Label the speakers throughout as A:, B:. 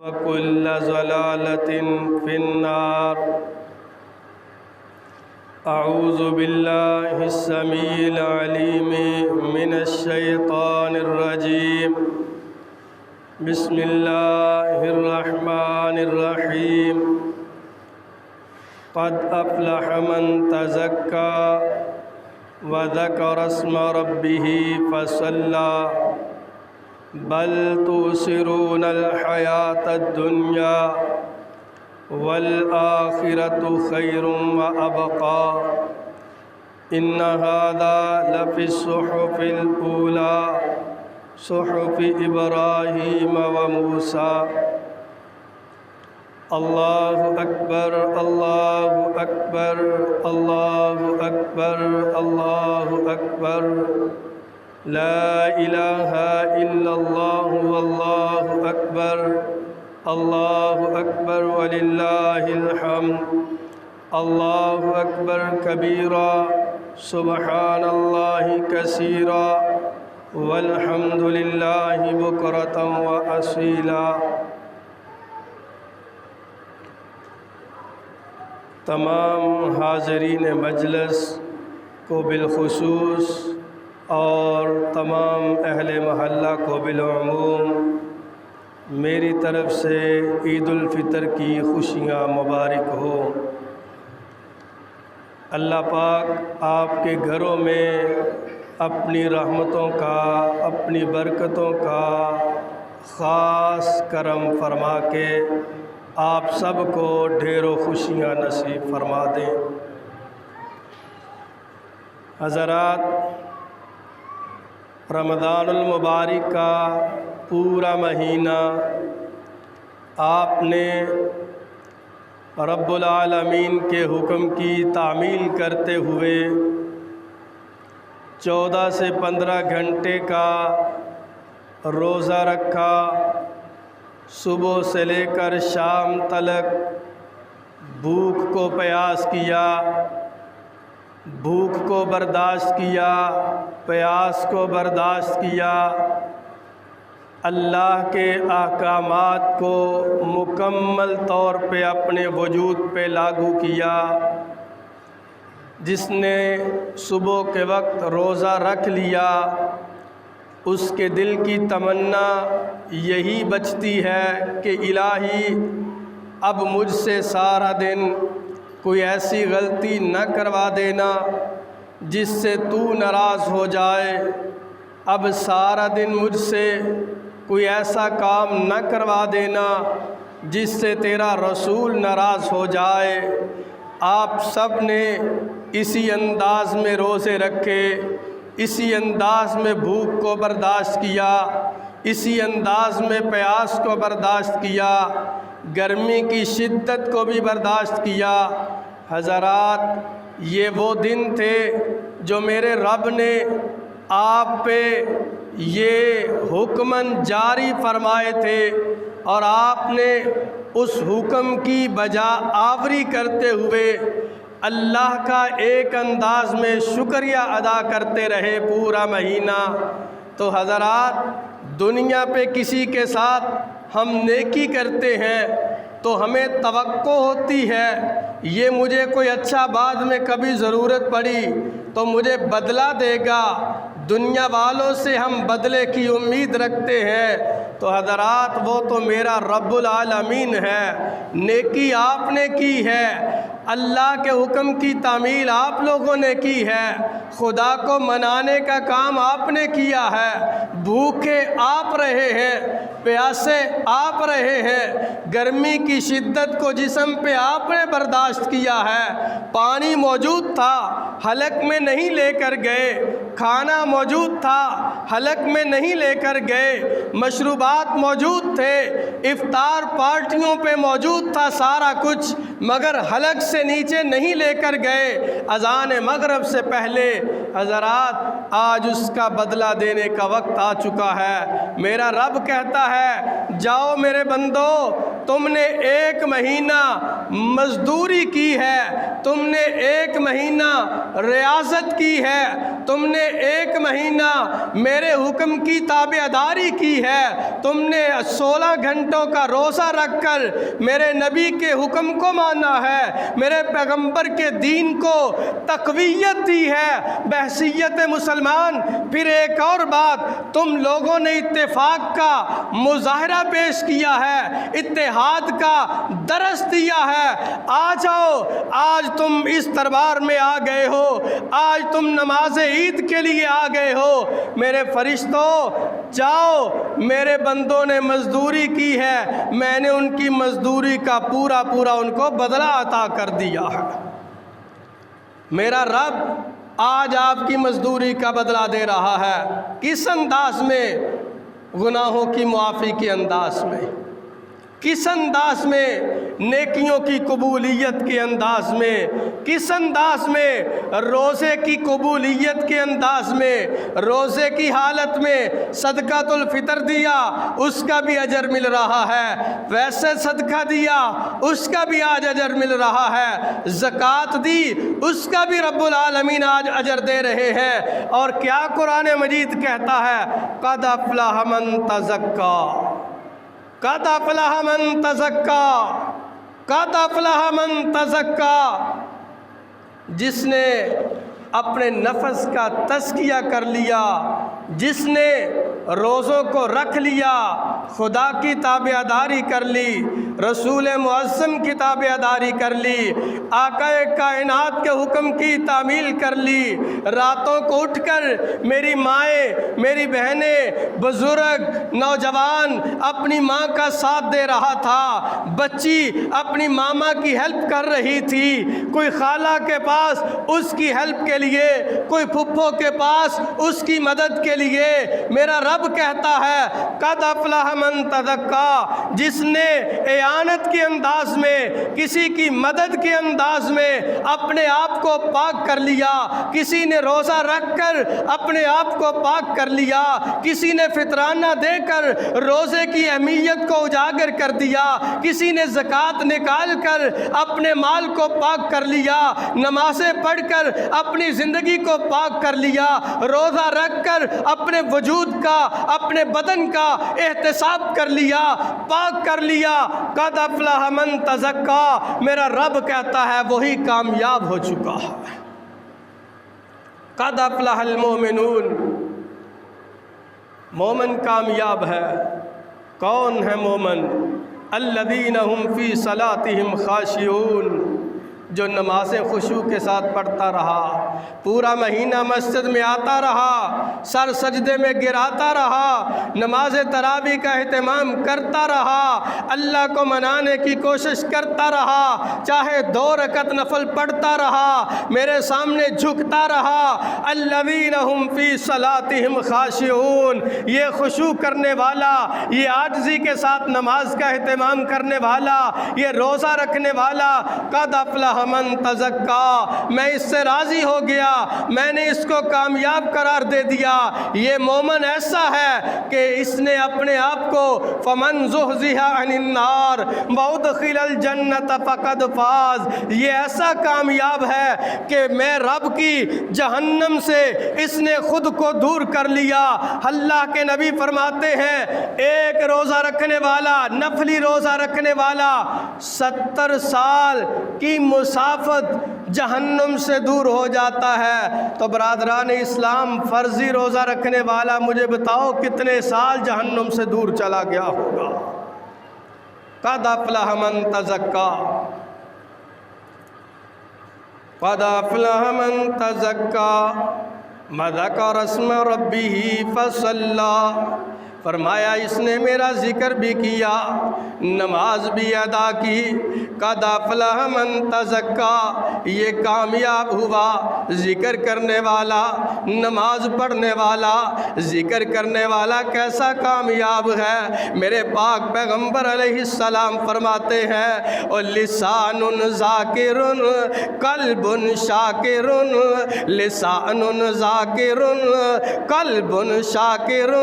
A: وكل ضلالة في النار. أعوذ بالله السميع العليم من الشيطان الرجيم. بسم الله الرحمن الرحيم. قد أفلح من تزكى وذكر اسم ربه فصلى بل تؤثرون الحياة الدنيا والآخرة خير وأبقى إن هذا لفي الصحف الأولى صحف إبراهيم وموسى. الله أكبر الله أكبر الله أكبر الله أكبر لا إله إلا الله والله أكبر الله أكبر ولله الحمد. الله أكبر كبيرا سبحان الله كثيرا والحمد لله بكرة وأصيلا. تمام حاضرین مجلس کو بالخصوص اور تمام اہل محلہ کو بالعموم میری طرف سے عید الفطر کی خوشیاں مبارک ہو. اللہ پاک آپ کے گھروں میں اپنی رحمتوں کا اپنی برکتوں کا خاص کرم فرما کے آپ سب کو ڈھیروں خوشیاں نصیب فرما دیں. حضرات، رمضان المبارک کا پورا مہینہ آپ نے رب العالمین کے حکم کی تعمیل کرتے ہوئے 14 سے 15 گھنٹے کا روزہ رکھا. صبح سے لے کر شام تلک بھوک کو پیاس کیا، بھوک کو برداشت کیا، پیاس کو برداشت کیا. اللہ کے احکامات کو مکمل طور پہ اپنے وجود پہ لاگو کیا. جس نے صبح کے وقت روزہ رکھ لیا اس کے دل کی تمنا یہی بچتی ہے کہ الہی اب مجھ سے سارا دن کوئی ایسی غلطی نہ کروا دینا جس سے تو ناراض ہو جائے. اب سارا دن مجھ سے کوئی ایسا کام نہ کروا دینا جس سے تیرا رسول ناراض ہو جائے. آپ سب نے اسی انداز میں روزے رکھے، اسی انداز میں بھوک کو برداشت کیا، اسی انداز میں پیاس کو برداشت کیا، گرمی کی شدت کو بھی برداشت کیا. حضرات، یہ وہ دن تھے جو میرے رب نے آپ پہ یہ حکماً جاری فرمائے تھے اور آپ نے اس حکم کی بجا آوری کرتے ہوئے اللہ کا ایک انداز میں شکریہ ادا کرتے رہے پورا مہینہ. تو حضرات، دنیا پہ کسی کے ساتھ ہم نیکی کرتے ہیں تو ہمیں توقع ہوتی ہے یہ مجھے کوئی اچھا بعد میں کبھی ضرورت پڑی تو مجھے بدلہ دے گا. دنیا والوں سے ہم بدلے کی امید رکھتے ہیں. تو حضرات، وہ تو میرا رب العالمین ہے. نیکی آپ نے کی ہے، اللہ کے حکم کی تعمیل آپ لوگوں نے کی ہے، خدا کو منانے کا کام آپ نے کیا ہے. بھوکے آپ رہے ہیں، پیاسے آپ رہے ہیں، گرمی کی شدت کو جسم پہ آپ نے برداشت کیا ہے. پانی موجود تھا، حلق میں نہیں لے کر گئے. کھانا موجود تھا، حلق میں نہیں لے کر گئے. مشروبات موجود تھے، افطار پارٹیوں پہ موجود تھا سارا کچھ، مگر حلق سے نیچے نہیں لے کر گئے اذان مغرب سے پہلے. حضرات، آج اس کا بدلہ دینے کا وقت آ چکا ہے. میرا رب کہتا ہے، جاؤ میرے بندو، تم نے 1 مہینہ مزدوری کی ہے، تم نے 1 مہینہ ریاضت کی ہے، تم نے 1 مہینہ میرے حکم کی تابعداری کی ہے، تم نے 16 گھنٹوں کا روزہ رکھ کر میرے نبی کے حکم کو مانا ہے، میرے پیغمبر کے دین کو تقویت دی ہے بحیثیت مسلمان۔ پھر ایک اور بات، تم لوگوں نے اتفاق کا مظاہرہ پیش کیا ہے، اتحاد کا درس دیا ہے۔ آ جاؤ، آج تم اس دربار میں آ گئے ہو، آج تم نماز عید کے لیے آ گئے ہو۔ میرے فرشتوں، جاؤ، میرے بندوں نے مزدوری کی ہے، میں نے ان کی مزدوری کا پورا ان کو بدلہ عطا کر دیا ہے۔ میرا رب آج آپ کی مزدوری کا بدلہ دے رہا ہے۔ کس انداز میں؟ گناہوں کی معافی کے انداز میں، کس انداز میں؟ نیکیوں کی قبولیت کے انداز میں، کس انداز میں؟ روزے کی قبولیت کے انداز میں۔ روزے کی حالت میں صدقۃ الفطر دیا، اس کا بھی اجر مل رہا ہے، ویسے صدقہ دیا، اس کا بھی آج اجر مل رہا ہے، زکوٰۃ دی، اس کا بھی رب العالمین آج اجر دے رہے ہیں۔ اور کیا قرآن مجید کہتا ہے؟ قد افلح من تزکا، قد افلح من تزکا، قد افلح من تزکا۔ جس نے اپنے نفس کا تزکیہ کر لیا، جس نے روزوں کو رکھ لیا، خدا کی تابعداری کر لی، رسول معظم کی تابعداری کر لی، آقا کائنات کے حکم کی تعمیل کر لی، راتوں کو اٹھ کر میری مائیں، میری بہنیں، بزرگ، نوجوان اپنی ماں کا ساتھ دے رہا تھا، بچی اپنی ماما کی ہیلپ کر رہی تھی، کوئی خالہ کے پاس اس کی ہیلپ کے لیے، کوئی پھپھو کے پاس اس کی مدد کے لیے۔ میرا رب کہتا ہے قد افلح من تزکا، جس نے اعانت کے انداز میں، کسی کی مدد کے انداز میں اپنے آپ کو پاک کر لیا، کسی نے روزہ رکھ کر اپنے آپ کو پاک کر لیا، کسی نے فطرانہ دے کر روزے کی اہمیت کو اجاگر کر دیا، کسی نے زکوٰۃ نکال کر اپنے مال کو پاک کر لیا، نمازیں پڑھ کر اپنی زندگی کو پاک کر لیا، روزہ رکھ کر اپنے وجود کا، اپنے بدن کا احتساب کر لیا، پاک کر لیا۔ قد افلح من تزکا، میرا رب کہتا ہے وہی کامیاب ہو چکا ہے۔ قد افلح المومنون، مومن کامیاب ہے۔ کون ہے مومن؟ الذین هم فی صلاتهم خاشعون، جو نمازیں خشوع کے ساتھ پڑھتا رہا، پورا مہینہ مسجد میں آتا رہا، سر سجدے میں گراتا رہا، نماز تراویح کا اہتمام کرتا رہا، اللہ کو منانے کی کوشش کرتا رہا، چاہے 2 رکعت نفل پڑھتا رہا، میرے سامنے جھکتا رہا۔ الذین هم فی صلاتهم خاشعون، یہ خشوع کرنے والا، یہ عاجزی کے ساتھ نماز کا اہتمام کرنے والا، یہ روزہ رکھنے والا، قد افلح من تزکا، میں اس سے راضی ہو گیا، میں نے اس کو کامیاب قرار دے دیا۔ یہ مومن ایسا ہے کہ اس نے اپنے آپ کو فمن زحزح عن النار وادخل الجنت فقد فاز، یہ ایسا کامیاب ہے کہ میں رب کی جہنم سے اس نے خود کو دور کر لیا۔ اللہ کے نبی فرماتے ہیں ایک روزہ رکھنے والا، نفلی روزہ رکھنے والا 70 سال کی مسافت جہنم سے دور ہو جاتا ہے۔ تو برادران اسلام، فرضی روزہ رکھنے والا مجھے بتاؤ کتنے سال جہنم سے دور چلا گیا ہوگا؟ قد افلح من تزکا، قد افلح من تزکا وذکر اسم ربہ فصلی، فرمایا اس نے میرا ذکر بھی کیا، نماز بھی ادا کی۔ قد افلح من تزکا، یہ کامیاب ہوا، ذکر کرنے والا، نماز پڑھنے والا، ذکر کرنے والا کیسا کامیاب ہے۔ میرے پاک پیغمبر علیہ السلام فرماتے ہیں لسان ذاکر قلب شاکر، لسان ذاکر قلب شاکر،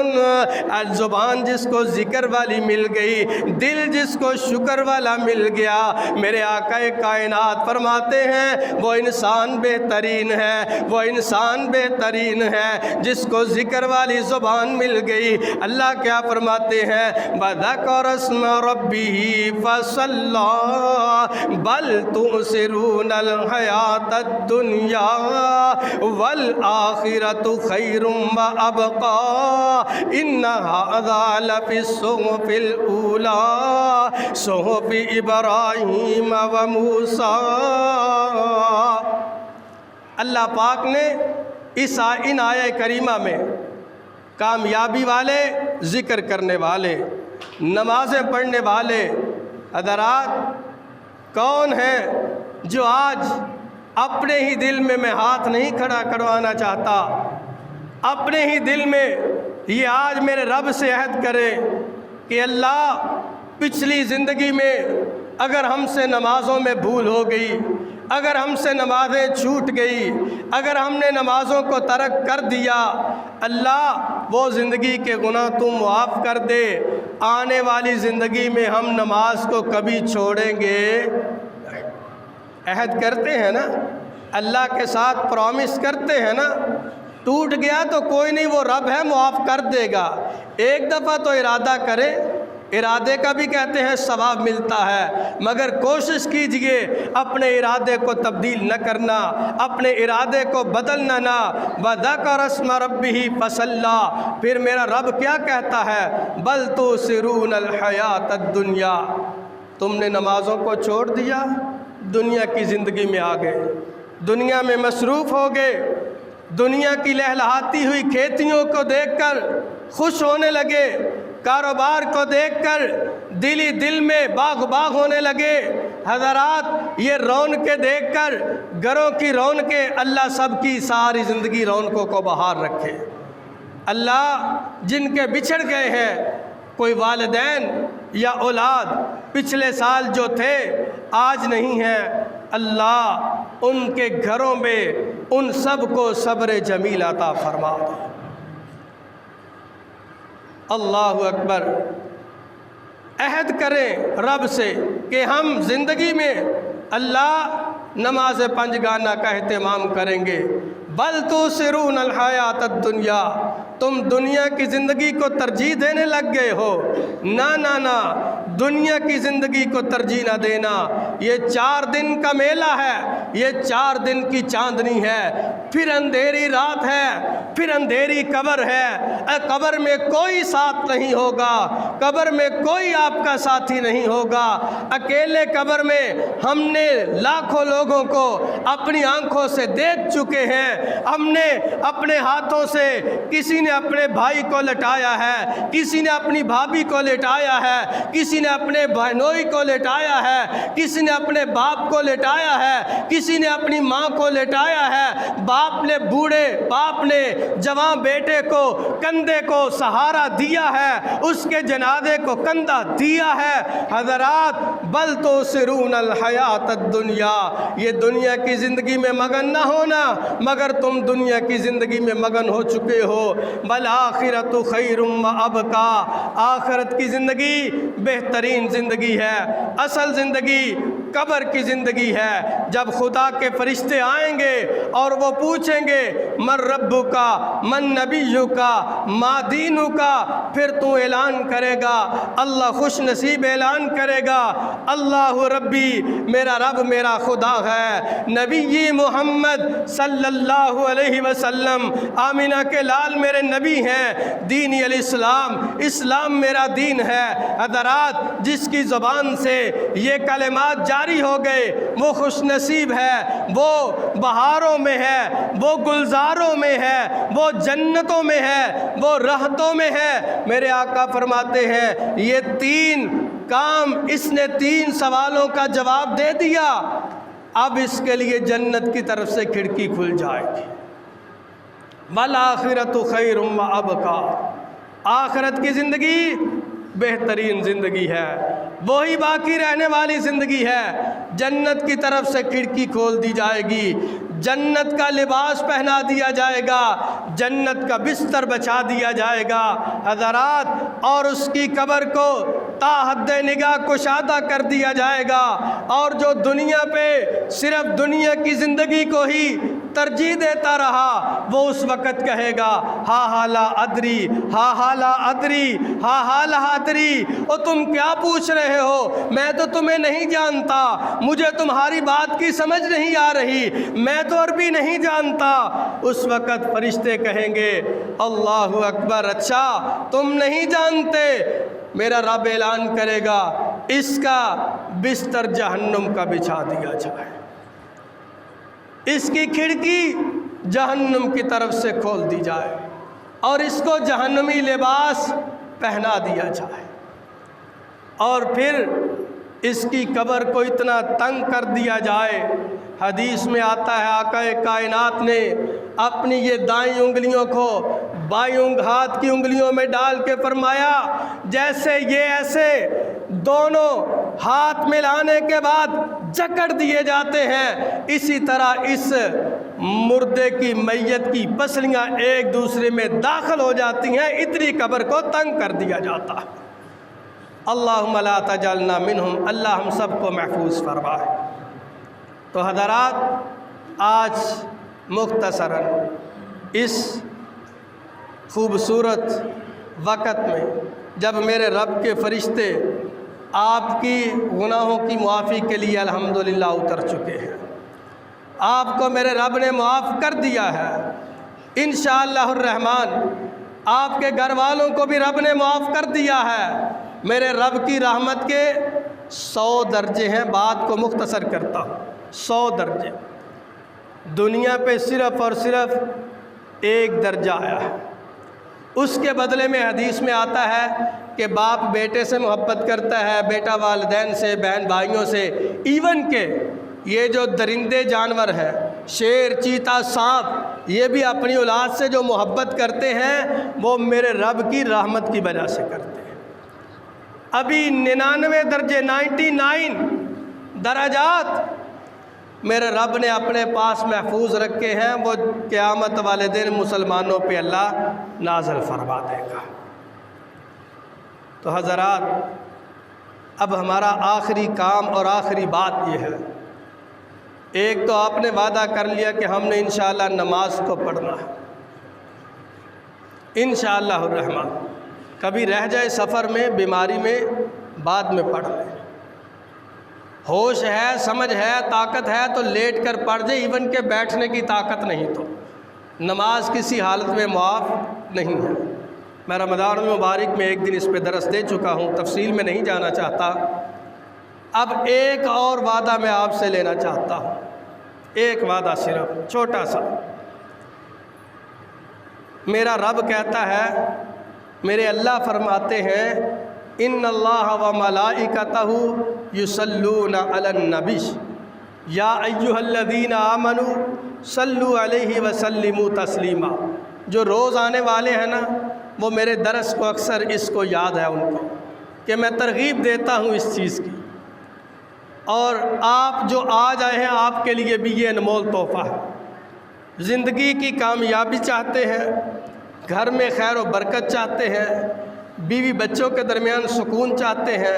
A: زبان جس کو ذکر والی مل گئی، دل جس کو شکر والا مل گیا، میرے آقا کائنات فرماتے ہیں وہ انسان بہترین ہے، وہ انسان بہترین ہے جس کو ذکر والی زبان مل گئی۔ اللہ کیا فرماتے ہیں؟ وَذَكَرَ اسْمَ رَبِّهِ فَصَلَّى بَلْ تُؤْثِرُونَ الْحَيَاةَ الدُّنْيَا وَالْآخِرَةُ خَيْرٌ وَأَبْقَى إِنَّ هَذَا لَفِي الصُّحُفِ الْأُولَى صُحُفِ إِبْرَاهِيمَ وَمُوسَىٰ۔ اللہ پاک نے ان آیہ کریمہ میں کامیابی والے، ذکر کرنے والے، نمازیں پڑھنے والے حضرات کون ہیں جو آج اپنے ہی دل میں ہاتھ نہیں کھڑا کروانا چاہتا، اپنے ہی دل میں یہ آج میرے رب سے عہد کرے کہ اللہ پچھلی زندگی میں اگر ہم سے نمازوں میں بھول ہو گئی، اگر ہم سے نمازیں چھوٹ گئی، اگر ہم نے نمازوں کو ترک کر دیا، اللہ وہ زندگی کے گناہ تم معاف کر دے، آنے والی زندگی میں ہم نماز کو کبھی چھوڑیں گے۔ عہد کرتے ہیں نا، اللہ کے ساتھ پرومس کرتے ہیں نا، ٹوٹ گیا تو کوئی نہیں، وہ رب ہے معاف کر دے گا۔ ایک دفعہ تو ارادہ کرے، ارادے کا بھی کہتے ہیں ثواب ملتا ہے، مگر کوشش کیجئے اپنے ارادے کو تبدیل نہ کرنا، اپنے ارادے کو بدلنا نہ۔ وَذَكَرَ اسْمَ رَبِّهِ فَصَلَّى، پھر میرا رب کیا کہتا ہے؟ بَلْ تُؤْثِرُونَ الْحَيَاةَ الدُّنْيَا، تم نے نمازوں کو چھوڑ دیا، دنیا کی زندگی میں آ گئے، دنیا میں مصروف ہو گئے، دنیا کی لہلہاتی ہوئی کھیتیوں کو دیکھ کر خوش ہونے لگے، کاروبار کو دیکھ کر دل میں باغ ہونے لگے۔ حضرات یہ رونقیں دیکھ کر، گھروں کی رونقیں، اللہ سب کی ساری زندگی رونقوں کو بہار رکھے۔ اللہ جن کے بچھڑ گئے ہیں، کوئی والدین یا اولاد پچھلے سال جو تھے آج نہیں ہیں، اللہ ان کے گھروں میں ان سب کو صبر جمیل عطا فرما دے۔ اللہ اکبر۔ عہد کریں رب سے کہ ہم زندگی میں اللہ نماز پنجگانہ کا اہتمام کریں گے۔ بل تؤثرون الحیات الدنیا، تم دنیا کی زندگی کو ترجیح دینے لگ گئے ہو۔ نہ دنیا کی زندگی کو ترجیح نہ دینا۔ یہ 4 دن کا میلہ ہے، یہ 4 دن کی چاندنی ہے، پھر اندھیری رات ہے، پھر اندھیری قبر ہے۔ قبر میں کوئی ساتھ نہیں ہوگا، قبر میں کوئی آپ کا ساتھی نہیں ہوگا۔ اکیلے قبر میں ہم نے لاکھوں لوگوں کو اپنی آنکھوں سے دیکھ چکے ہیں۔ ہم نے اپنے ہاتھوں سے، کسی نے اپنے بھائی کو لٹایا ہے، کسی نے اپنی بھابھی کو لٹایا ہے، کسی نے اپنے بہنوئی کو لٹایا ہے، کسی نے اپنے باپ کو لٹایا ہے، کسی نے اپنی ماں کو لٹایا ہے۔ باپ نے، بوڑھے باپ نے جوان بیٹے کو کندھے کو سہارا دیا ہے، اس کے جنازے کو کندھا دیا ہے۔ حضرات بل تؤثرون الحیات الدنیا، یہ دنیا کی زندگی میں مگن نہ ہونا، مگر تم دنیا کی زندگی میں مگن ہو چکے ہو۔ والآخرۃ خیر وابقیٰ، آخرت کی زندگی بہترین زندگی ہے، اصل زندگی قبر کی زندگی ہے۔ جب خدا کے فرشتے آئیں گے اور وہ پوچھیں گے من ربک من نبیک ما دینک، پھر تو اعلان کرے گا، اللہ خوش نصیب اعلان کرے گا، اللہ ربی، میرا رب میرا خدا ہے، نبی محمد صلی اللہ علیہ وسلم آمینہ کے لال میرے نبی ہیں، دین الاسلام، اسلام میرا دین ہے۔ حضرات جس کی زبان سے یہ کلمات جاری ہو گئے وہ خوش نصیب ہے، وہ بہاروں میں ہے، وہ گلزاروں میں ہے، وہ جنتوں میں ہے، وہ راحتوں میں ہے۔ میرے آقا فرماتے ہیں یہ 3 کام، اس نے 3 سوالوں کا جواب دے دیا، اب اس کے لیے جنت کی طرف سے کھڑکی کھل جائے گی۔ والآخرۃ خیر وابقیٰ، آخرت کی زندگی بہترین زندگی ہے، وہی باقی رہنے والی زندگی ہے۔ جنت کی طرف سے کھڑکی کھول دی جائے گی، جنت کا لباس پہنا دیا جائے گا، جنت کا بستر بچھا دیا جائے گا حضرات، اور اس کی قبر کو تا حد نگاہ کشادہ کر دیا جائے گا، اور جو دنیا پہ صرف دنیا کی زندگی کو ہی ترجیح دیتا رہا وہ اس وقت کہے گا ہا لا ادری، ہا لا ادری، ہا لا ادری، اور تم کیا پوچھ رہے ہو، میں تو تمہیں نہیں جانتا، مجھے تمہاری بات کی سمجھ نہیں آ رہی، میں تو عربی نہیں جانتا۔ اس وقت فرشتے کہیں گے اللہ اکبر، اچھا تم نہیں جانتے، میرا رب اعلان کرے گا اس کا بستر جہنم کا بچھا دیا جائے، اس کی کھڑکی جہنم کی طرف سے کھول دی جائے اور اس کو جہنمی لباس پہنا دیا جائے، اور پھر اس کی قبر کو اتنا تنگ کر دیا جائے۔ حدیث میں آتا ہے آقا کائنات نے اپنی یہ دائیں انگلیوں کو بائیں ہاتھ کی انگلیوں میں ڈال کے فرمایا جیسے یہ ایسے دونوں ہاتھ ملانے کے بعد جکڑ دیے جاتے ہیں، اسی طرح اس مردے کی میت کی پسلیاں ایک دوسرے میں داخل ہو جاتی ہیں، اتنی قبر کو تنگ کر دیا جاتا ہے۔ اللہم لا تجعلنا منہم، اللہ ہم سب کو محفوظ فرمائے۔ تو حضرات آج مختصراً اس خوبصورت وقت میں جب میرے رب کے فرشتے آپ کی گناہوں کی معافی کے لیے الحمدللہ اتر چکے ہیں، آپ کو میرے رب نے معاف کر دیا ہے، انشاءاللہ الرحمن آپ کے گھر والوں کو بھی رب نے معاف کر دیا ہے۔ میرے رب کی رحمت کے 100 درجے ہیں، بات کو مختصر کرتا ہوں، 100 درجے۔ دنیا پہ صرف اور صرف 1 درجہ آیا ہے، اس کے بدلے میں حدیث میں آتا ہے کہ باپ بیٹے سے محبت کرتا ہے، بیٹا والدین سے، بہن بھائیوں سے، ایون کہ یہ جو درندے جانور ہیں، شیر، چیتا، سانپ، یہ بھی اپنی اولاد سے جو محبت کرتے ہیں وہ میرے رب کی رحمت کی وجہ سے کرتے ہیں۔ ابھی 99 درجے 99 درجات میرے رب نے اپنے پاس محفوظ رکھے ہیں، وہ قیامت والے دن مسلمانوں پہ اللہ نازل فرما دے گا۔ تو حضرات اب ہمارا آخری کام اور آخری بات یہ ہے، ایک تو آپ نے وعدہ کر لیا کہ ہم نے انشاءاللہ نماز کو پڑھنا ہے، انشاءاللہ الرحمن، کبھی رہ جائے سفر میں، بیماری میں، بعد میں پڑھ لیں، ہوش ہے، سمجھ ہے، طاقت ہے تو لیٹ کر پڑھ جائے، ایون کہ بیٹھنے کی طاقت نہیں تو نماز کسی حالت میں معاف نہیں ہے۔ میں رمضان المبارک میں ایک دن اس پہ درس دے چکا ہوں، تفصیل میں نہیں جانا چاہتا۔ اب ایک اور وعدہ میں آپ سے لینا چاہتا ہوں، ایک وعدہ صرف چھوٹا سا۔ میرا رب کہتا ہے، میرے اللہ فرماتے ہیں ان اللہ و ملائکتہ یصلون علی النبی یا ایھا الذین آمنوا صلوا علیہ وسلموا تسلیما۔ جو روز آنے والے ہیں نا، وہ میرے درس کو اکثر اس کو یاد ہے ان کو کہ میں ترغیب دیتا ہوں اس چیز کی، اور آپ جو آج آئے ہیں آپ کے لیے بھی یہ انمول تحفہ ہے۔ زندگی کی کامیابی چاہتے ہیں، گھر میں خیر و برکت چاہتے ہیں، بیوی بچوں کے درمیان سکون چاہتے ہیں،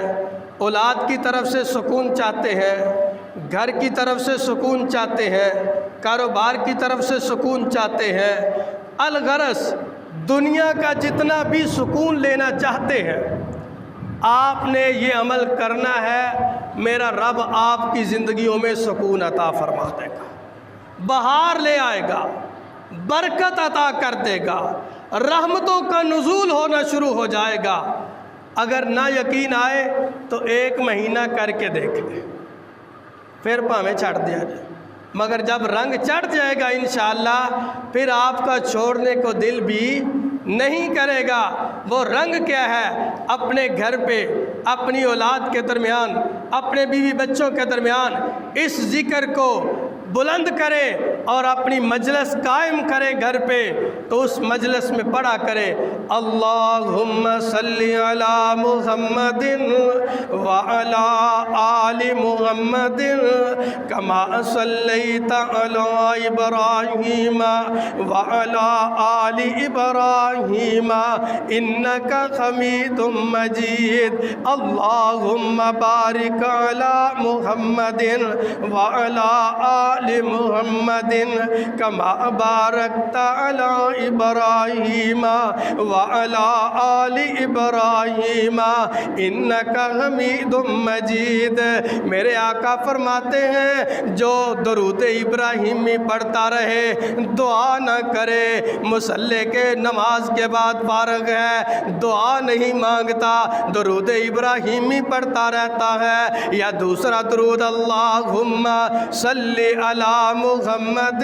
A: اولاد کی طرف سے سکون چاہتے ہیں، گھر کی طرف سے سکون چاہتے ہیں، کاروبار کی طرف سے سکون چاہتے ہیں، الغرض دنیا کا جتنا بھی سکون لینا چاہتے ہیں، آپ نے یہ عمل کرنا ہے، میرا رب آپ کی زندگیوں میں سکون عطا فرما دے گا، بہار لے آئے گا، برکت عطا کر دے گا، رحمتوں کا نزول ہونا شروع ہو جائے گا۔ اگر نہ یقین آئے تو 1 مہینہ کر کے دیکھ لیں، پھر پاویں چھڑ دیا جائے، مگر جب رنگ چڑھ جائے گا انشاءاللہ پھر آپ کا چھوڑنے کو دل بھی نہیں کرے گا۔ وہ رنگ کیا ہے؟ اپنے گھر پہ، اپنی اولاد کے درمیان، اپنے بیوی بچوں کے درمیان اس ذکر کو بلند کریں اور اپنی مجلس قائم کرے گھر پہ تو اس مجلس میں پڑھا کرے اللہم صلی علی محمد وعلی آل محمد کما صلیت علی ابراہیم وعلی آل ابراہیم انک حمید مجید اللہم بارک علی محمد وعلی آل محمد کما بارکت علی ابراہیم وعلی آل ابراہیم انک حمید مجید۔ میرے آقا فرماتے ہیں جو درود ابراہیمی پڑھتا رہے، دعا نہ کرے، مصلی کے نماز کے بعد فارغ ہے، دعا نہیں مانگتا، درود ابراہیمی پڑھتا رہتا ہے، یا دوسرا درود اللہم صلی علی محمد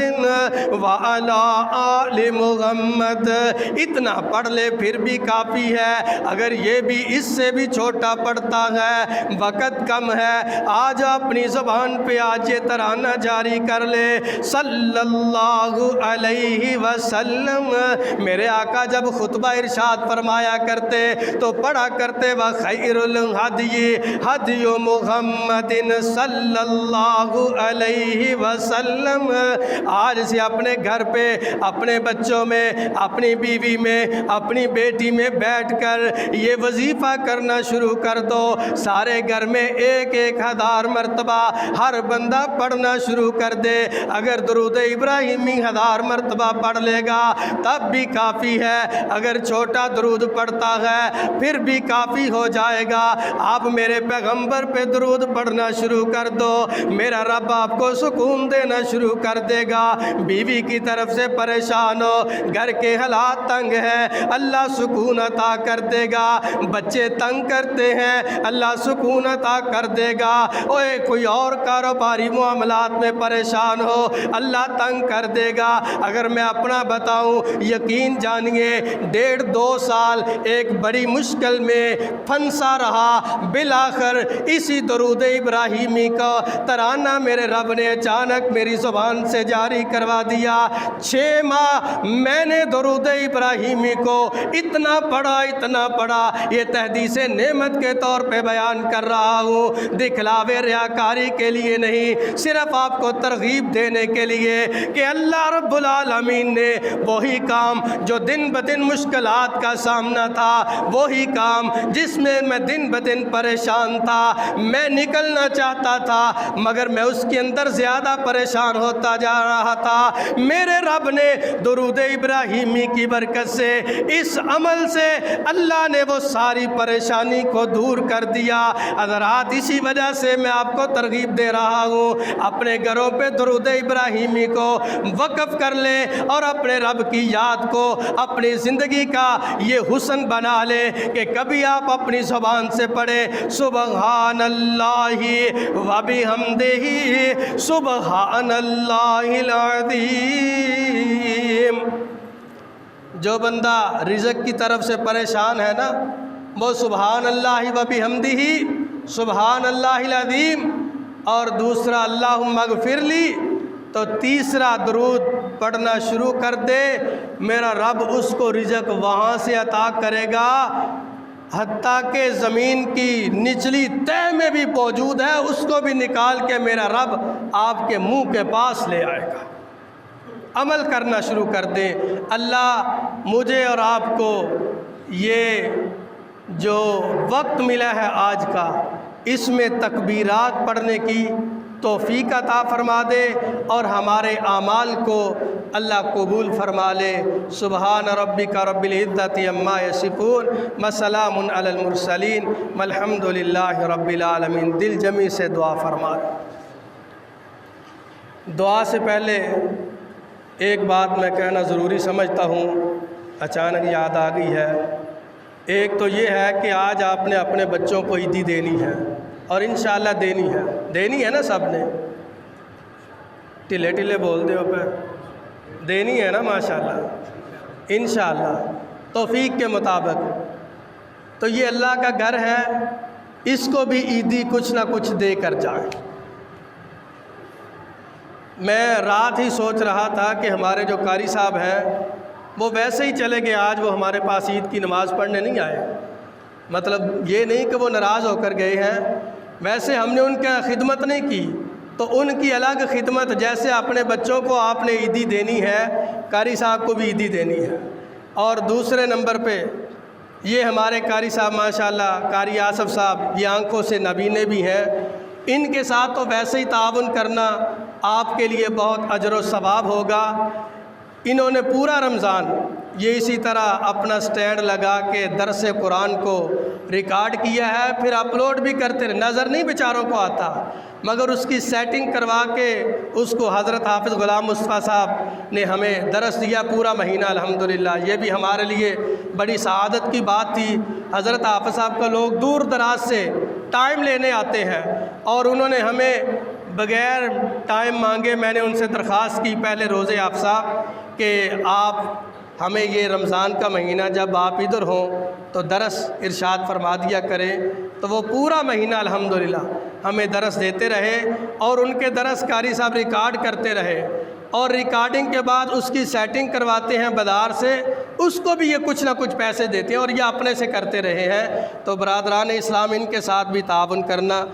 A: وعلی آل محمد، اتنا پڑھ لے پھر بھی کافی ہے۔ اگر یہ بھی اس سے بھی چھوٹا پڑھتا ہے، وقت کم ہے، آج اپنی زبان پہ آج یہ ترانہ جاری کر لے صلی اللہ علیہ وسلم۔ میرے آقا جب خطبہ ارشاد فرمایا کرتے تو پڑھا کرتے وَخَيْرُ الْهَدْيِ هَدْيُ مُحَمَّدٍ صلی اللہ علیہ وسلم۔ آج سے اپنے گھر پہ، اپنے بچوں میں، اپنی بیوی میں، اپنی بیٹی میں بیٹھ کر یہ وظیفہ کرنا شروع کر دو، سارے گھر میں 1000 مرتبہ ہر بندہ پڑھنا شروع کر دے۔ اگر درود ابراہیمی 1000 مرتبہ پڑھ لے گا تب بھی کافی ہے، اگر چھوٹا درود پڑھتا ہے پھر بھی کافی ہو جائے گا۔ آپ میرے پیغمبر پہ درود پڑھنا شروع کر دو، میرا رب آپ کو سکون دینا شروع کر دے گا۔ بیوی کی طرف سے پریشان ہو، گھر کے حالات تنگ ہیں، اللہ سکون عطا کر دے گا۔ بچے تنگ کرتے ہیں، اللہ سکون عطا کر دے گا۔ کوئی اور کاروباری معاملات میں پریشان ہو، اللہ تنگ کر دے گا۔ اگر میں اپنا بتاؤں، یقین جانیے 1.5-2 سال ایک بڑی مشکل میں پھنسا رہا، بالآخر اسی درود ابراہیمی کا ترانہ میرے رب نے اچانک میری زبان سے جاری کروا دیا۔ 6 ماہ میں نے درود ابراہیمی کو اتنا پڑھا، یہ تحدیث نعمت کے طور پہ بیان کر رہا ہوں، دکھلاوے ریاکاری کے لیے نہیں، صرف آپ کو ترغیب دینے کے لیے کہ اللہ رب العالمین نے وہی کام جو دن بدن مشکلات کا سامنا تھا، وہی کام جس میں میں دن بدن پریشان تھا، میں نکلنا چاہتا تھا مگر میں اس کے اندر زیادہ پریشان ہوتا جا رہا تھا، میرے رب نے درود ابراہیمی کی برکت سے، اس عمل سے اللہ نے وہ ساری پریشانی کو دور کر دیا۔ حضرات اسی وجہ سے میں آپ کو ترغیب دے رہا ہوں، اپنے گھروں پہ درود ابراہیمی کو وقف کر لیں اور اپنے رب کی یاد کو اپنی زندگی کا یہ حسن بنا لیں کہ کبھی آپ اپنی زبان سے پڑھیں سبحان اللہ و بحمدہ سبحان اللہ العظیم۔ جو بندہ رزق کی طرف سے پریشان ہے نا، وہ سبحان اللہ و بحمدہ سبحان اللہ العظیم اور دوسرا اللہم اغفر لی، تو تیسرا درود پڑھنا شروع کر دے، میرا رب اس کو رزق وہاں سے عطا کرے گا، حتیٰ کہ زمین کی نچلی تہ میں بھی موجود ہے، اس کو بھی نکال کے میرا رب آپ کے منہ کے پاس لے آئے گا۔ عمل کرنا شروع کر دیں۔ اللہ مجھے اور آپ کو یہ جو وقت ملا ہے آج کا، اس میں تکبیرات پڑھنے کی توفیق عطا فرما دے اور ہمارے اعمال کو اللہ قبول فرما لے۔ سبحان ربک رب العزت عما یصفون وسلام علی المرسلین والحمد للہ رب العالمین۔ دل جمی سے دعا فرما دے۔ دعا سے پہلے ایک بات میں کہنا ضروری سمجھتا ہوں، اچانک یاد آ گئی ہے۔ ایک تو یہ ہے کہ آج آپ نے اپنے بچوں کو عیدی دینی ہے اور انشاءاللہ دینی ہے نا، سب نے ٹلے ٹلے بول دے پہ دینی ہے نا ماشاءاللہ انشاءاللہ توفیق کے مطابق۔ تو یہ اللہ کا گھر ہے، اس کو بھی عیدی کچھ نہ کچھ دے کر جائیں۔ میں رات ہی سوچ رہا تھا کہ ہمارے جو قاری صاحب ہیں وہ ویسے ہی چلے گئے، آج وہ ہمارے پاس عید کی نماز پڑھنے نہیں آئے۔ مطلب یہ نہیں کہ وہ ناراض ہو کر گئے ہیں، ویسے ہم نے ان کا خدمت نہیں کی تو ان کی الگ خدمت، جیسے اپنے بچوں کو آپ نے عیدی دینی ہے، قاری صاحب کو بھی عیدی دینی ہے۔ اور دوسرے نمبر پہ یہ ہمارے قاری صاحب ماشاءاللہ، قاری آصف صاحب، یہ آنکھوں سے نابینے بھی ہیں، ان کے ساتھ تو ویسے ہی تعاون کرنا آپ کے لیے بہت اجر و ثواب ہوگا۔ انہوں نے پورا رمضان یہ اسی طرح اپنا سٹینڈ لگا کے درس قرآن کو ریکارڈ کیا ہے، پھر اپلوڈ بھی کرتے رہے، نظر نہیں بیچاروں کو آتا، مگر اس کی سیٹنگ کروا کے اس کو حضرت حافظ غلام مصطفیٰ صاحب نے ہمیں درس دیا پورا مہینہ الحمدللہ۔ یہ بھی ہمارے لیے بڑی سعادت کی بات تھی۔ حضرت حافظ صاحب کا لوگ دور دراز سے ٹائم لینے آتے ہیں اور انہوں نے ہمیں بغیر ٹائم مانگے، میں نے ان سے درخواست کی پہلے روزے افسا کہ آپ ہمیں یہ رمضان کا مہینہ جب آپ ادھر ہوں تو درس ارشاد فرما دیا کریں، تو وہ پورا مہینہ الحمدللہ ہمیں درس دیتے رہے اور ان کے درس قاری صاحب ریکارڈ کرتے رہے، اور ریکارڈنگ کے بعد اس کی سیٹنگ کرواتے ہیں بازار سے، اس کو بھی یہ کچھ نہ کچھ پیسے دیتے ہیں اور یہ اپنے سے کرتے رہے ہیں۔ تو برادران اسلام، ان کے ساتھ بھی تعاون کرنا،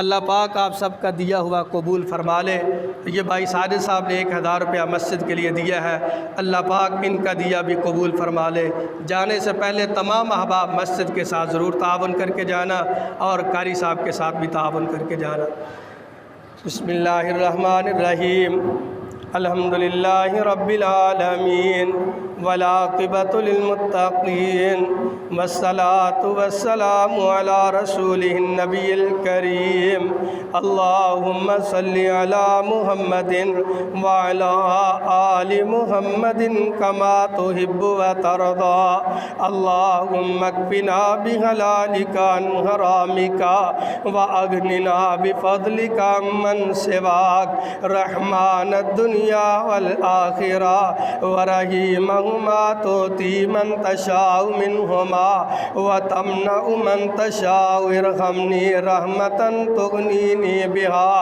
A: اللہ پاک آپ سب کا دیا ہوا قبول فرما لے۔ یہ بھائی ساجد صاحب نے 1000 روپیہ مسجد کے لیے دیا ہے، اللہ پاک ان کا دیا بھی قبول فرما لے۔ جانے سے پہلے تمام احباب مسجد کے ساتھ ضرور تعاون کر کے جانا اور قاری صاحب کے ساتھ بھی تعاون کر کے جانا۔ بسم اللہ الرحمن الرحیم، الحمدللہ رب العالمین والعاقبۃ للمتقین والصلاة والسلام علی رسولہ النبی الکریم، اللہم صلی علی محمد وعلی آل محمد کما تحب وترضی، اللہم اکفنا بحلالک عن حرامک واغننا بفضلک عمن سواک، رحمان الدنیا والآخرہ ورحیمہما تؤتی من تشاء منہما وتمنع من تشاء، ارحمنی رحمتا تغنینی بہا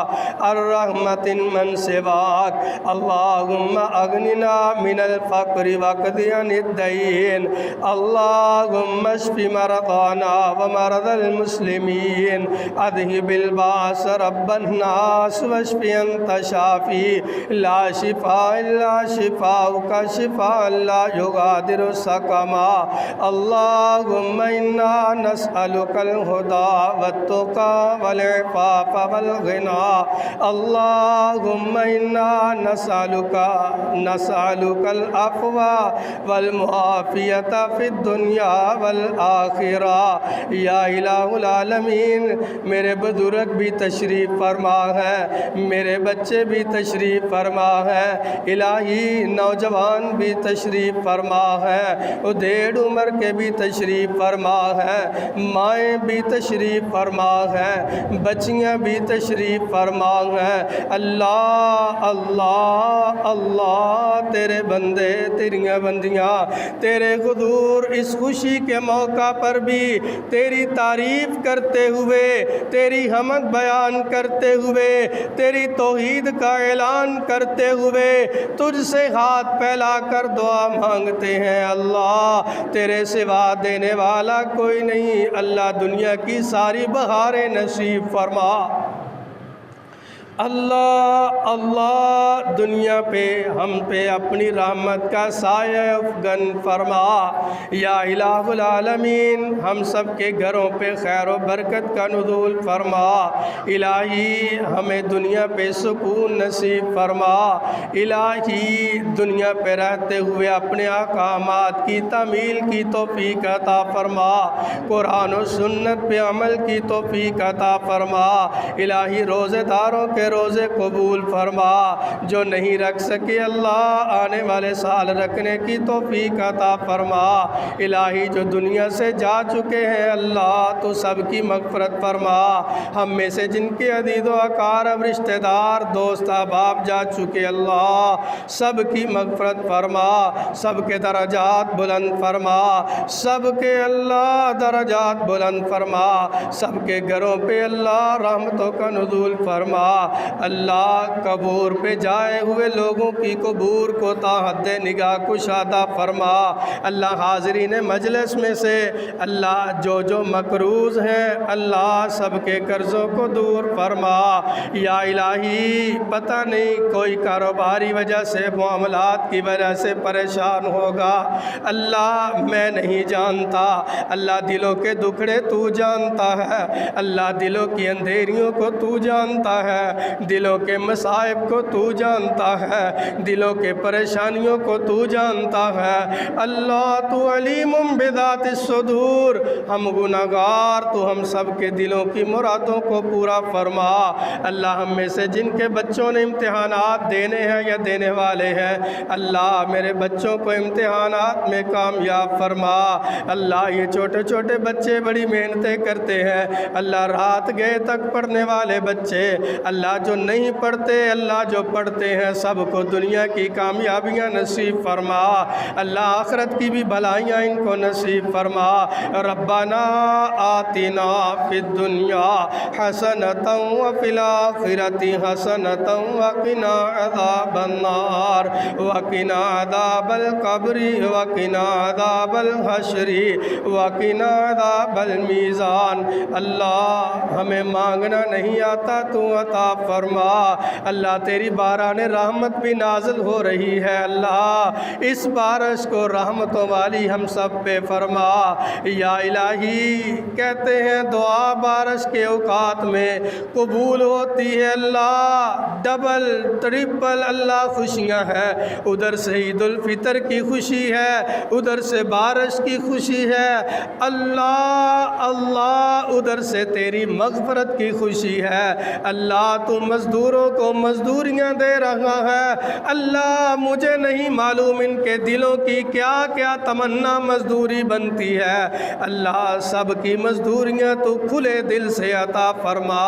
A: الرحمت من سواک، اللہم اغننا من الفقر واقض عن الدین، اللہم اشف مرضانا ومرض المسلمین، اذہب الباس رب الناس واشف انت شافی، لا شفاء الا شفاؤک شفاء لا یغادر سقما، اللہم انا نسألک الہدی والتقی والعفاف والغنی، اللہم انا نسألک العفو والمعافیۃ فی الدنیا والآخرہ۔ یا الہ العالمین، میرے بزرگ بھی تشریف فرما ہے، میرے بچے بھی تشریف فرما ہے، الہی نوجوان بھی تشریف فرما ہے، ادھیڑ عمر کے بھی تشریف فرما ہے، مائیں بھی تشریف فرما ہے، بچیاں بھی تشریف فرما ہے۔ اللہ اللہ اللہ، تیرے بندے تیریاں بندیاں تیرے حضور اس خوشی کے موقع پر بھی تیری تعریف کرتے ہوئے، تیری حمد بیان کرتے ہوئے، تیری توحید کا اعلان کرتے ہوئے تجھ سے ہاتھ پھیلا کر دعا مانگتے ہیں۔ اللہ، تیرے سوا دینے والا کوئی نہیں، اللہ دنیا کی ساری بہاریں نصیب فرما۔ اللہ اللہ، دنیا پہ ہم پہ اپنی رحمت کا سایہ افغن فرما۔ یا الہ العالمین، ہم سب کے گھروں پہ خیر و برکت کا نزول فرما۔ الہی، ہمیں دنیا پہ سکون نصیب فرما۔ الہی، دنیا پہ رہتے ہوئے اپنے احکامات کی تعمیل کی توفیق عطا فرما، قرآن و سنت پہ عمل کی توفیق عطا فرما۔ الہی، روزے داروں کے روزے قبول فرما، جو نہیں رکھ سکے اللہ آنے والے سال رکھنے کی توفیق عطا فرما۔ الہی، جو دنیا سے جا چکے ہیں اللہ تو سب کی مغفرت فرما۔ ہم میں سے جن کے عزیز و اقارب رشتہ دار دوست احباب جا چکے اللہ، سب کی مغفرت فرما، سب کے درجات بلند فرما، سب کے اللہ درجات بلند فرما، سب کے گھروں پہ اللہ رحمتوں کا نزول فرما۔ اللہ قبور پہ جائے ہوئے لوگوں کی قبور کو تا حد نگاہ کشادہ فرما۔ اللہ حاضرین مجلس میں سے اللہ جو مقروض ہیں اللہ سب کے قرضوں کو دور فرما۔ یا الہی پتہ نہیں کوئی کاروباری وجہ سے معاملات کی وجہ سے پریشان ہوگا، اللہ میں نہیں جانتا، اللہ دلوں کے دکھڑے تو جانتا ہے، اللہ دلوں کی اندھیریوں کو تو جانتا ہے، دلوں کے مصائب کو تو جانتا ہے، دلوں کے پریشانیوں کو تو جانتا ہے۔ اللہ تو علیم بذات الصدور، ہم گناہگار، تو ہم سب کے دلوں کی مرادوں کو پورا فرما۔ اللہ ہم میں سے جن کے بچوں نے امتحانات دینے ہیں یا دینے والے ہیں، اللہ میرے بچوں کو امتحانات میں کامیاب فرما۔ اللہ یہ چھوٹے چھوٹے بچے بڑی محنتیں کرتے ہیں، اللہ رات گئے تک پڑھنے والے بچے، اللہ جو نہیں پڑھتے، اللہ جو پڑھتے ہیں، سب کو دنیا کی کامیابیاں نصیب فرما، اللہ آخرت کی بھی بھلائیاں ان کو نصیب فرما۔ ربنا آتنا فی الدنیا حسنۃ وفی الآخرۃ حسنۃ وقنا عذاب النار وقنا عذاب القبر وقنا عذاب الحشر وقنا عذاب المیزان۔ اللہ ہمیں مانگنا نہیں آتا، تو عطا فرما۔ اللہ تیری باران رحمت بھی نازل ہو رہی ہے، اللہ اس بارش کو رحمتوں والی ہم سب پہ فرما۔ یا الہی کہتے ہیں دعا بارش کے اوقات میں قبول ہوتی ہے، اللہ ڈبل ٹرپل اللہ خوشیاں ہیں، ادھر سے عید الفطر کی خوشی ہے، ادھر سے بارش کی خوشی ہے، اللہ اللہ ادھر سے تیری مغفرت کی خوشی ہے۔ اللہ تو مزدوروں کو مزدوریاں دے رہا ہے، اللہ مجھے نہیں معلوم ان کے دلوں کی کیا کیا تمنا مزدوری بنتی ہے، اللہ سب کی مزدوریاں تو کھلے دل سے عطا فرما۔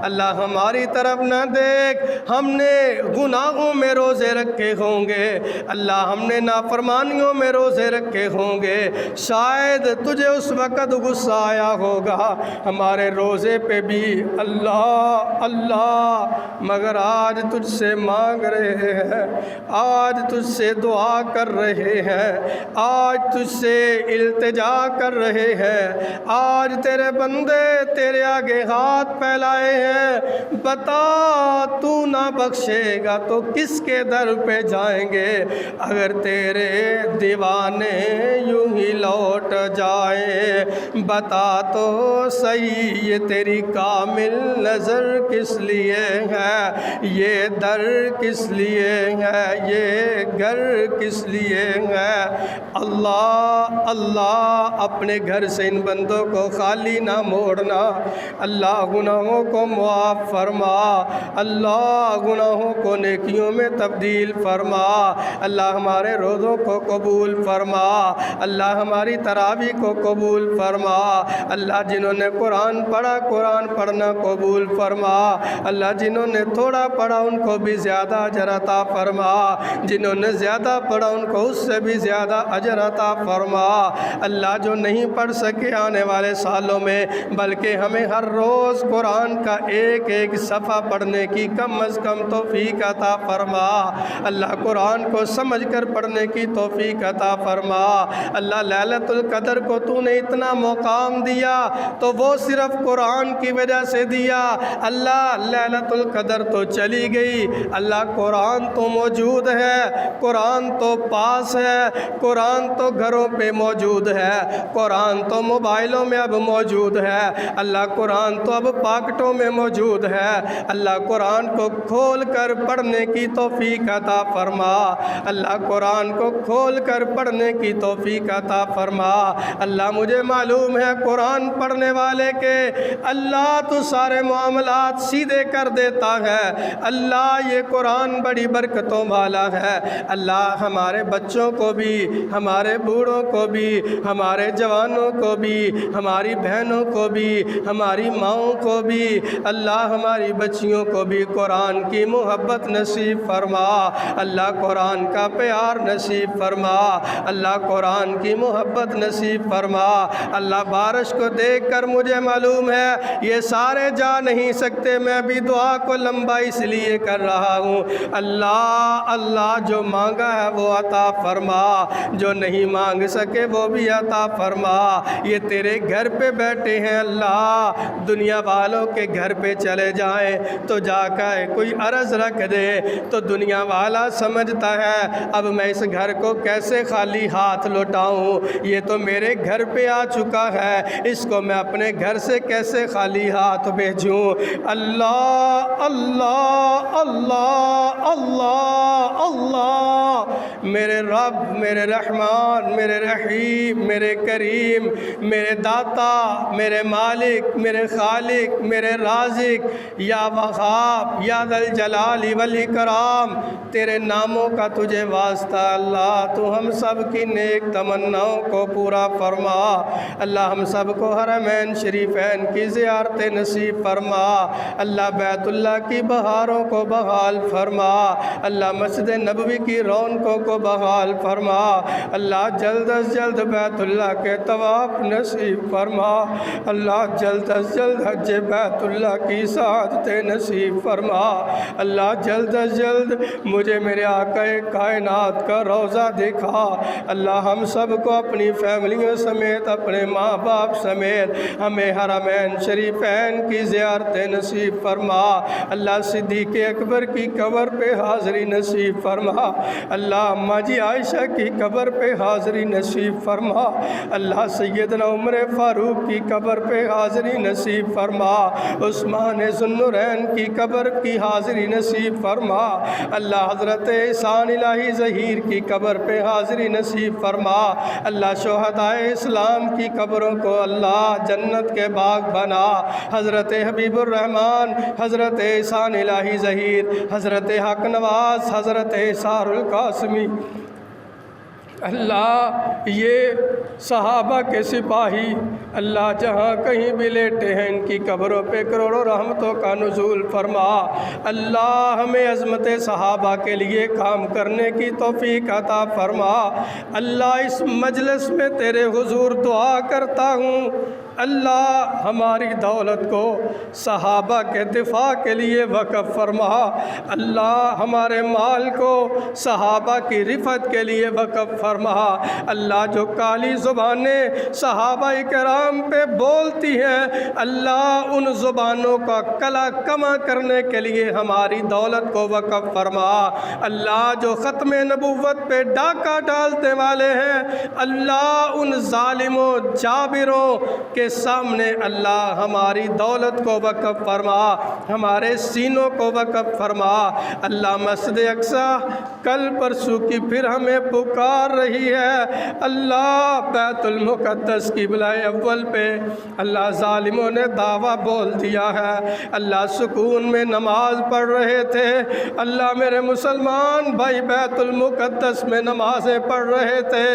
A: اللہ ہماری طرف نہ دیکھ، ہم نے گناہوں میں روزے رکھے ہوں گے، اللہ ہم نے نافرمانیوں میں روزے رکھے ہوں گے، شاید تجھے اس وقت غصہ آیا ہوگا ہمارے روزے پہ بھی، اللہ اللہ مگر آج تجھ سے مانگ رہے ہیں، آج تجھ سے دعا کر رہے ہیں، آج تجھ سے التجا کر رہے ہیں، آج تیرے بندے تیرے آگے ہاتھ پھیلائے ہیں، بتا تو نہ بخشے گا تو کس کے در پہ جائیں گے؟ اگر تیرے دیوانے یوں ہی لوٹ جائیں، بتا تو صحیح یہ تیری کامل نظر کس لیے ہے، یہ در کس لیے ہے، یہ گھر کس لیے ہے؟ اللہ اللہ اپنے گھر سے ان بندوں کو خالی نہ موڑنا، اللہ گناہوں کو معاف فرما، اللہ گناہوں کو نیکیوں میں تبدیل فرما، اللہ ہمارے روزوں کو قبول فرما، اللہ ہماری تراویح کو قبول فرما، اللہ جنہوں نے قرآن پڑھا قرآن پڑھنا قبول فرما، اللہ جنہوں نے تھوڑا پڑھا ان کو بھی زیادہ اجر عطا فرما، جنہوں نے زیادہ پڑھا ان کو اس سے بھی زیادہ اجر عطا فرما، اللہ جو نہیں پڑھ سکے آنے والے سالوں میں بلکہ ہمیں ہر روز قرآن کا ایک ایک صفحہ پڑھنے کی کم از کم توفیق عطا فرما، اللہ قرآن کو سمجھ کر پڑھنے کی توفیق عطا فرما، اللہ لیلۃ القدر کو تو نے اتنا مقام دیا تو وہ صرف قرآن کی وجہ سے دیا، اللہ لیلۃ القدر تو چلی گئی، اللہ قرآن تو موجود ہے، قرآن تو پاس ہے، قرآن تو گھروں پہ موجود ہے، قرآن تو موبائلوں میں اب موجود ہے، اللہ قرآن تو اب پاکٹوں میں موجود ہے، اللہ قرآن کو کھول کر پڑھنے کی توفیق عطا فرما، اللہ قرآن کو کھول کر پڑھنے کی توفیق عطا فرما، اللہ مجھے معلوم ہے قرآن پڑھنے والے کے اللہ تو سارے معاملات سیدھے کر دیتا ہے، اللہ یہ قرآن بڑی برکتوں والا ہے، اللہ ہمارے بچوں کو بھی، ہمارے بوڑھوں کو بھی، ہمارے جوانوں کو بھی، ہماری بہنوں کو بھی، ہماری ماؤں کو بھی، اللہ ہماری بچیوں کو بھی قرآن کی محبت نصیب فرما، اللہ قرآن کا پیار نصیب فرما، اللہ قرآن کی محبت نصیب فرما، اللہ بارش کو دیکھ کر مجھے معلوم ہے یہ سارے جا نہیں سکتے، میں بھی دعا کو لمبا اس لیے کر رہا ہوں، اللہ اللہ جو مانگا ہے وہ عطا فرما، جو نہیں مانگ سکے وہ بھی عطا فرما۔ یہ تیرے گھر پہ بیٹھے ہیں اللہ، دنیا والوں کے گھر پہ چلے جائیں تو جا کر کوئی عرض رکھ دے تو دنیا والا سمجھتا ہے اب میں اس گھر کو کیسے خالی ہاتھ لوٹاؤں، یہ تو میرے گھر پہ آ چکا ہے، اس کو میں اپنے گھر سے کیسے خالی ہاتھ بھیجوں۔ اللہ اللہ اللہ اللہ اللہ، میرے رب، میرے رحمان، میرے رحیم، میرے کریم، میرے داتا، میرے مالک، میرے خالق، میرے رازق، یا وہاب، یا ذا الجلال والاکرام، تیرے ناموں کا تجھے واسطہ اللہ، تو ہم سب کی نیک تمناؤں کو پورا فرما۔ اللہ ہم سب کو حرمین شریفین کی زیارت نصیب فرما، اللہ بیت اللہ کی بہاروں کو بحال فرما، اللہ مسجد نبوی کی رونقوں کو بحال فرما، اللہ جلد از جلد بیت اللہ کے طواف نصیب فرما، اللہ جلد از جلد حج بیت اللہ کی سعادت نصیب فرما، اللہ جلد از جلد مجھے میرے آقا کائنات کا روضہ دکھا، اللہ ہم سب کو اپنی فیملیوں سمیت، اپنے ماں باپ سمیت ہمیں حرمین شریفین کی زیارت نصیب فرما، اللہ صدیق اکبر کی قبر پہ حاضری نصیب فرما، اللہ اماں جی عائشہ کی قبر پہ حاضری نصیب فرما، اللہ سیدنا عمر فاروق کی قبر پہ حاضری نصیب فرما، عثمان ذو النورین کی قبر کی حاضری نصیب فرما، اللہ حضرت احسان الہی ظہیر کی قبر پہ حاضری نصیب فرما، اللہ شہدائے اسلام کی قبروں کو اللہ جنت کے باغ بنا، حضرت حبیب الرحمن، حضرت احسان الہی ظہیر، حضرت حق نواز، حضرت احسار القاسمی، اللہ یہ صحابہ کے سپاہی اللہ جہاں کہیں بھی لیٹے ہیں ان کی قبروں پہ کروڑوں رحمتوں کا نزول فرما، اللہ ہمیں عظمت صحابہ کے لیے کام کرنے کی توفیق عطا فرما، اللہ اس مجلس میں تیرے حضور دعا کرتا ہوں، اللہ ہماری دولت کو صحابہ کے دفاع کے لیے وقف فرما، اللہ ہمارے مال کو صحابہ کی رفعت کے لیے وقف فرما، اللہ جو کالی زبانیں صحابہ کرام پہ بولتی ہیں اللہ ان زبانوں کا کلا کما کرنے کے لیے ہماری دولت کو وقف فرما، اللہ جو ختم نبوت پہ ڈاکہ ڈالنے والے ہیں اللہ ان ظالموں جابروں کے سامنے اللہ ہماری دولت کو وقف فرما، ہمارے سینوں کو وقف فرما، اللہ مسجد اقصیٰ کل پرسوں کی پھر ہمیں پکار رہی ہے، اللہ بیت المقدس کی بلائے اول پہ اللہ ظالموں نے دعویٰ بول دیا ہے، اللہ سکون میں نماز پڑھ رہے تھے، اللہ میرے مسلمان بھائی بیت المقدس میں نمازیں پڑھ رہے تھے،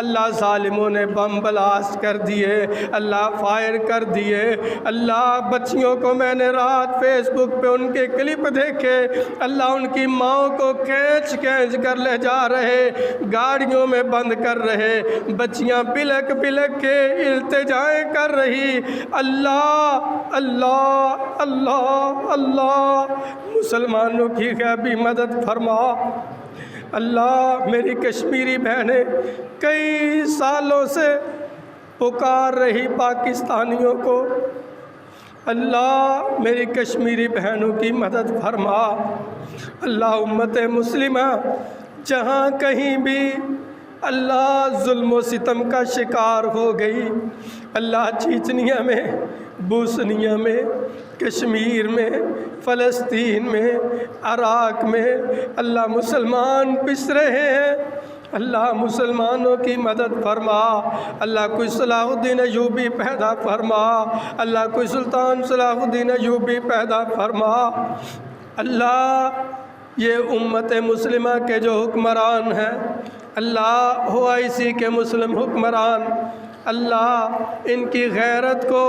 A: اللہ ظالموں نے بم بلاسٹ کر دیے، اللہ فائر کر دیے، اللہ بچیوں کو میں نے رات فیس بک پہ ان کے کلپ دیکھے، اللہ ان کی ماں کو کھینچ کر لے جا رہے، گاڑیوں میں بند کر رہے، بچیاں بلک بلک کے التجائیں کر رہی، اللہ اللہ اللہ اللہ مسلمانوں کی غیبی مدد فرما، اللہ میری کشمیری بہنیں کئی سالوں سے پکار رہی پاکستانیوں کو، اللہ میری کشمیری بہنوں کی مدد فرما، اللہ امت مسلمہ جہاں کہیں بھی اللہ ظلم و ستم کا شکار ہو گئی، اللہ چیچنیا میں، بوسنیا میں، کشمیر میں، فلسطین میں، عراق میں اللہ مسلمان پس رہے ہیں، اللہ مسلمانوں کی مدد فرما، اللہ کوئی صلاح الدین ایوبی پیدا فرما، اللہ کوئی سلطان صلاح الدین ایوبی پیدا فرما، اللہ یہ امت مسلمہ کے جو حکمران ہیں اللہ OIC کے مسلم حکمران، اللہ ان کی غیرت کو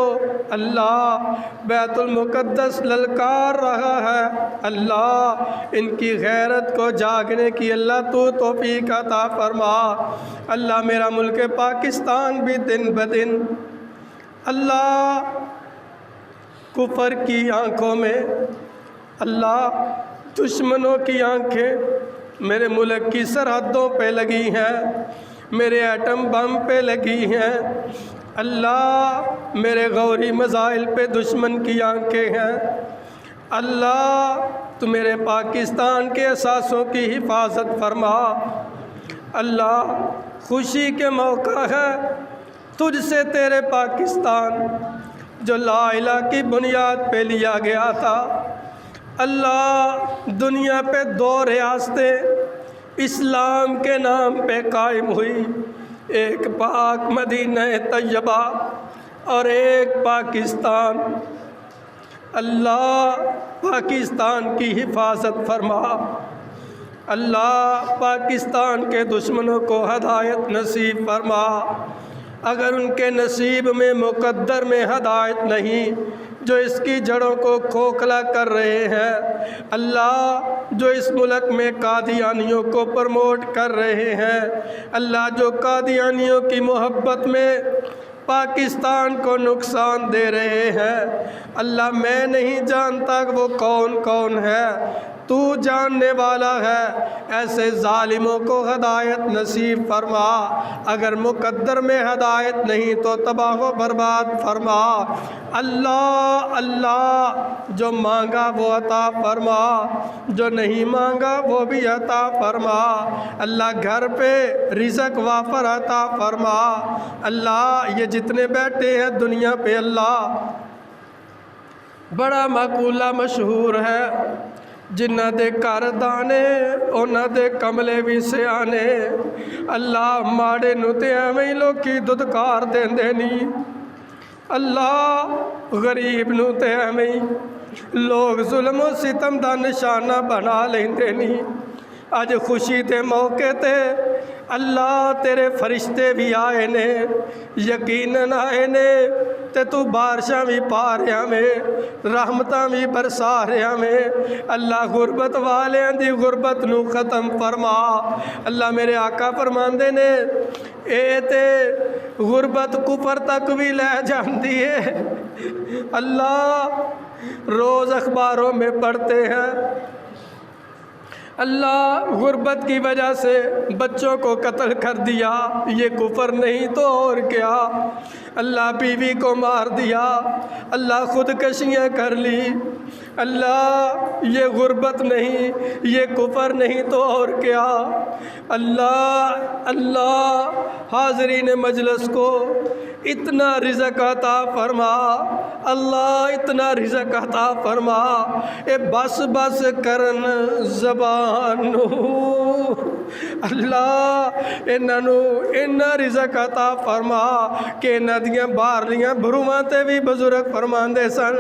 A: اللہ بیت المقدس للکار رہا ہے، اللہ ان کی غیرت کو جاگنے کی اللہ تو توفیق عطا فرما، اللہ میرا ملک پاکستان بھی دن بدن اللہ کفر کی آنکھوں میں اللہ دشمنوں کی آنکھیں میرے ملک کی سرحدوں پہ لگی ہیں، میرے ایٹم بم پہ لگی ہیں، اللہ میرے غوری مزائل پہ دشمن کی آنکھیں ہیں، اللہ تو میرے پاکستان کے اثاثوں کی حفاظت فرما۔ اللہ خوشی کے موقع ہے تجھ سے تیرے پاکستان جو لا الہ کی بنیاد پہ لیا گیا تھا، اللہ دنیا پہ 2 ریاستیں اسلام کے نام پہ قائم ہوئی، ایک پاک مدینہ طیبہ اور ایک پاکستان۔ اللہ پاکستان کی حفاظت فرما، اللہ پاکستان کے دشمنوں کو ہدایت نصیب فرما، اگر ان کے نصیب میں مقدر میں ہدایت نہیں، جو اس کی جڑوں کو کھوکھلا کر رہے ہیں، اللہ جو اس ملک میں قادیانیوں کو پروموٹ کر رہے ہیں، اللہ جو قادیانیوں کی محبت میں پاکستان کو نقصان دے رہے ہیں، اللہ میں نہیں جانتا کہ وہ کون کون ہے، تو جاننے والا ہے، ایسے ظالموں کو ہدایت نصیب فرما، اگر مقدر میں ہدایت نہیں تو تباہ و برباد فرما۔ اللہ اللہ جو مانگا وہ عطا فرما، جو نہیں مانگا وہ بھی عطا فرما، اللہ گھر پہ رزق وافر عطا فرما۔ اللہ یہ جتنے بیٹھے ہیں دنیا پہ، اللہ بڑا مقولہ مشہور ہے، جنہ دے کر دانے انہ دے کملے بھی سیانے، اللہ ماڑے نو تے ایویں لوکی ددکار دیندے نہیں، اللہ غریب نو تے ایویں لوگ ظلم و ستم دا نشانہ بنا لیندے نہیں۔ اج خوشی دے موقع تے اللہ تیرے فرشتے بھی آئے نے، یقیناً آئے نے، تے تو بارشاں بھی پا رہا میں، رحمتاں بھی برسا رہا میں، اللہ غربت والیاں دی غربت نو ختم فرما۔ اللہ میرے آقا فرماندے نے اے تے غربت کفر تک بھی لے جاندی ہے، اللہ روز اخباروں میں پڑھتے ہیں، اللہ غربت کی وجہ سے بچوں کو قتل کر دیا، یہ کفر نہیں تو اور کیا، اللہ بیوی کو مار دیا، اللہ خودکشیاں کر لی، اللہ یہ غربت نہیں، یہ کفر نہیں تو اور کیا۔ اللہ اللہ حاضرین مجلس کو اتنا رزق عطا فرما، اللہ اتنا رزق عطا فرما، اے بس بس کرن زبانو، اللہ انہوں انہ رزق عطا فرما کہ انہ دیاں باہرلیاں بروماں تے بھی بزرگ فرمان دے سن،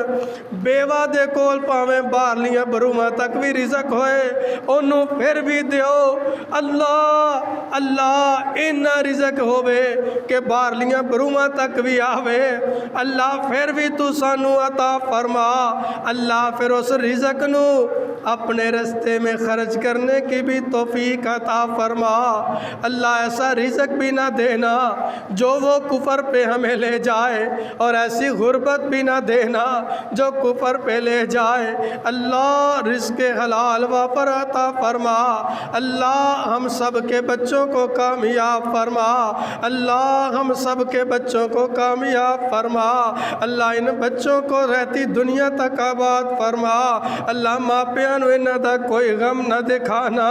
A: بیوہ دے کول پاویں باہرلیاں بروماں تک بھی رزق ہوئے انہوں پھر بھی دیو، اللہ اللہ انہ رزق ہوئے کہ باہرلیاں بروماں تک بھی آوے، اللہ پھر بھی تو سانو عطا فرما، اللہ پھر اس رزق نو اپنے رستے میں خرچ کرنے کی بھی توفیق عطا فرما، اللہ ایسا رزق بھی نہ دینا جو وہ کفر پہ ہمیں لے جائے، اور ایسی غربت بھی نہ دینا جو کفر پہ لے جائے، اللہ رزق حلال وافر عطا فرما، اللہ ہم سب کے بچوں کو کامیاب فرما، اللہ ہم سب کے بچوں کو کامیاب فرما، اللہ ان بچوں کو رہتی دنیا تک آباد فرما، اللہ ماں پیاں نو انہاں دا کوئی غم نہ دکھانا،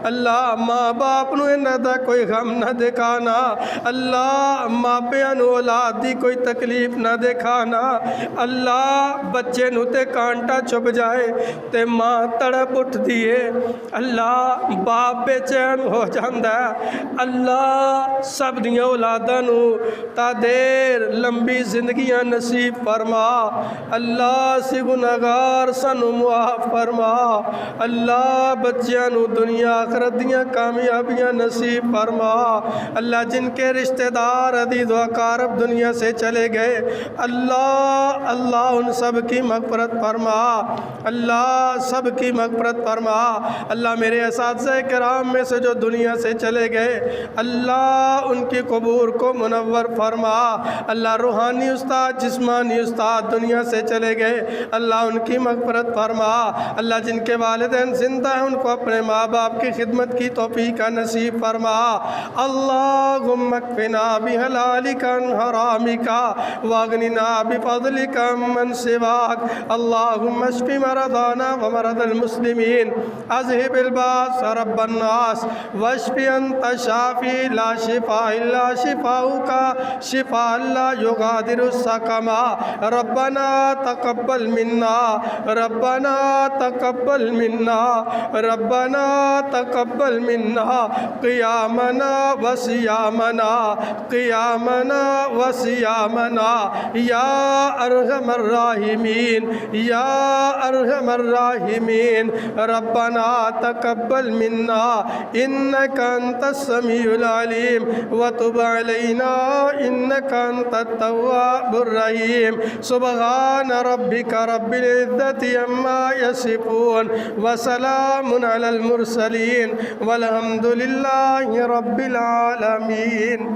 A: اللہ ماں باپ نو انہاں دا کوئی غم نہ دکھانا، اللہ ماں پیاں نو اولاد دی کوئی تکلیف نہ دکھانا، اللہ بچے نو تے کانٹا چھپ جائے تے ماں تڑپ اٹھ دیے، اللہ باپ بے چین ہو جاندہ ہے، اللہ سب دیاں اولاداں نو تا دیر لمبی زندگیاں نصیب فرما، اللہ سی گناہگار سانو معاف فرما، اللہ بچیاں نو دنیا آخرت دیاں کامیابیاں نصیب فرما۔ اللہ جن کے رشتہ دار عزیز و اقارب دنیا سے چلے گئے، اللہ ان سب کی مغفرت فرما، اللہ سب کی مغفرت فرما۔ اللہ میرے اساتذہ کرام میں سے جو دنیا سے چلے گئے، اللہ ان کی قبور کو منور فرما۔ اللہ روحانی استاد جسمانی استاد دنیا سے چلے گئے، اللہ ان کی مغفرت فرما۔ اللہ جن کے والدین زندہ ہیں ان کو اپنے ماں باپ کی خدمت کی توفیق نصیب فرما۔ اللہم اکفنا بحلالک عن حرامک واغننا بفضلک عمن سواک۔ اللہم اشف مرضانا ومرض المسلمین، اذہب الباس رب الناس واشف انت شافی لا شفاء الا شفاؤک شفاء لا یغادر سقما۔ ربنا تقبل منا، ربنا تقبل منا، ربنا تقبل منا قیامنا وصیامنا، قیامنا وصیامنا یا ارحم الراحمین، یا ارحم الراحمین۔ ربنا تقبل منا انک انت السمیع العلیم وتب علینا انک انت التواب الرحیم۔ سبحان ربک رب العزت عما یصفون وسلام علی المرسلین والحمد للہ رب العالمین۔